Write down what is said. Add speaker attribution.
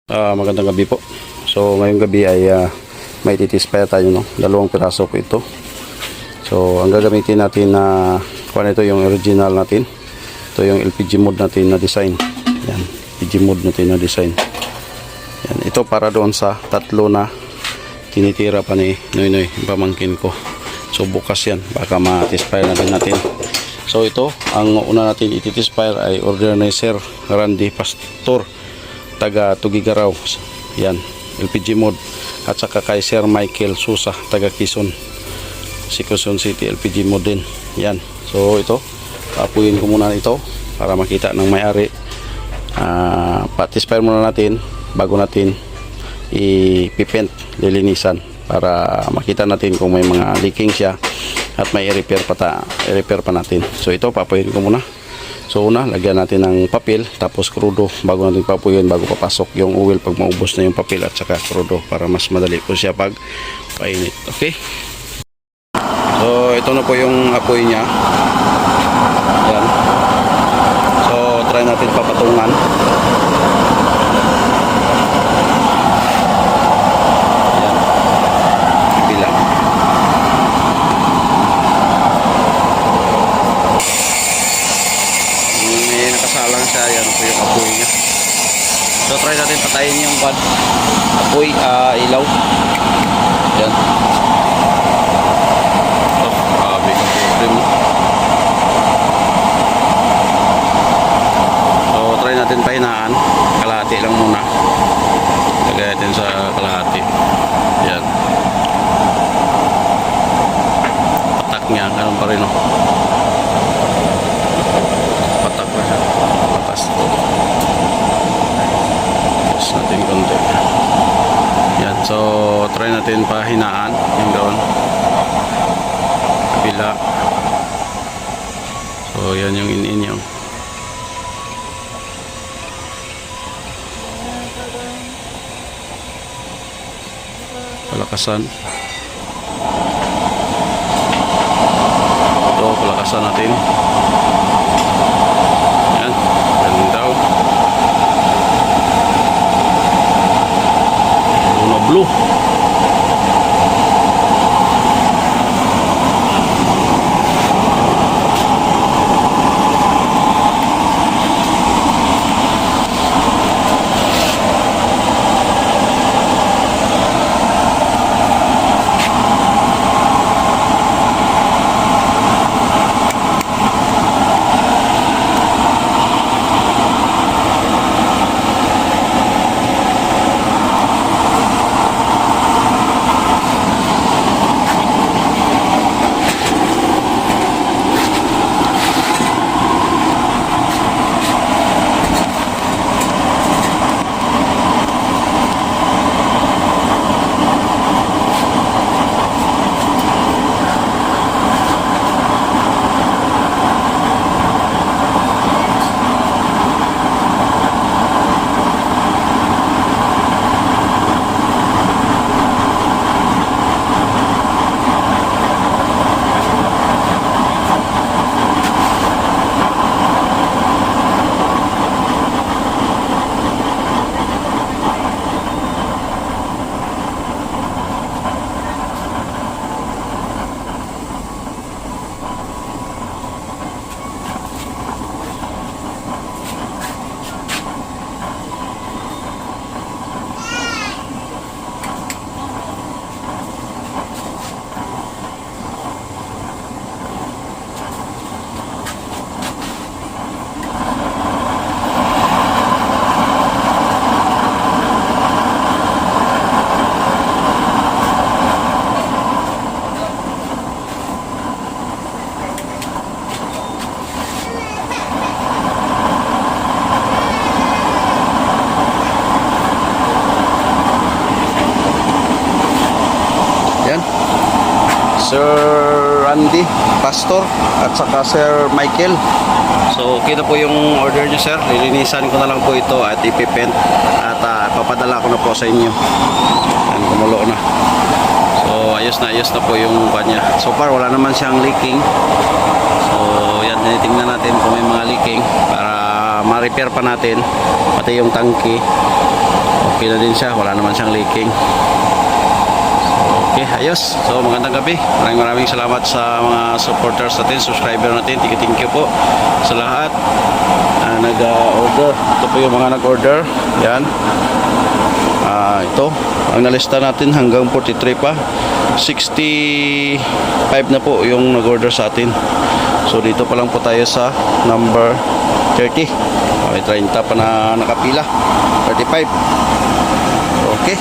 Speaker 1: Magandang gabi po. So ngayong gabi ay may titispire tayo, no? Dalawang piraso po ito. So ang gagamitin natin na kung ito yung original natin. Ito yung LPG mode natin na design. Yan, LPG mode natin na design. Yan, ito para doon sa tatlo na tinitira pa ni Noynoy, pamangkin ko. So bukas yan, baka ma-tispire na din natin. So ito, ang una natin ititispire ay order ni Sir Randy Pastor, taga Tugigaraw. Yan, LPG mode. At saka kay Sir Michael Susa, taga Quezon City, LPG mode din. Yan, so ito apuyin ko muna ito para makita ng may-ari. Patispire muna natin bago natin ipipent, lilinisan, para makita natin kung may mga leaking siya at may i-repair pa natin. So ito papuyin ko muna. So una, lagyan natin ng papel, tapos krudo bago natin papuyin, bago papasok yung oil pag maubos na yung papel at saka krudo, para mas madali po siya pag painit. Okay? So ito na po yung apoy niya. Yan. So try natin papatungan. Yan. Bilang. May nakasalang siya. Yan po yung apoy niya. So try natin patayin yung apoy, ilaw. Yan. So try natin pahinaan, kalahati lang muna. Lagay natin sa kalahati. Yan. Patak niya, ganun pa rin, no? Patak pa siya. Patas. Tapos natin konti. Yan, so try natin pahinaan yung doon. Kabila. So yan yung in-in yung palakasan. Ito, palakasan natin. Yan, yan daw. Blue. Sir Randy Pastor at saka Sir Michael. So okay na po yung order nyo, sir. Lilinisan ko na lang po ito at ipipent at papadala ko na po sa inyo. Yan, kumulo na. So ayos na po yung kanya. So far wala naman siyang leaking. So yan, tinitingnan natin kung may mga leaking para ma-repair pa natin pati yung tangke. okay na din siya, wala naman siyang leaking. Okay, ayos. So magandang gabi. Maraming salamat sa mga supporters natin, subscriber natin. Thank you po sa lahat na nag-order. Ito po yung mga nag-order. Yan. Ito, ang nalista natin hanggang 43 pa. 65 na po yung nag-order sa atin. So dito pa lang po tayo sa number 30. Okay, 30 pa na nakapila. 35. Okay.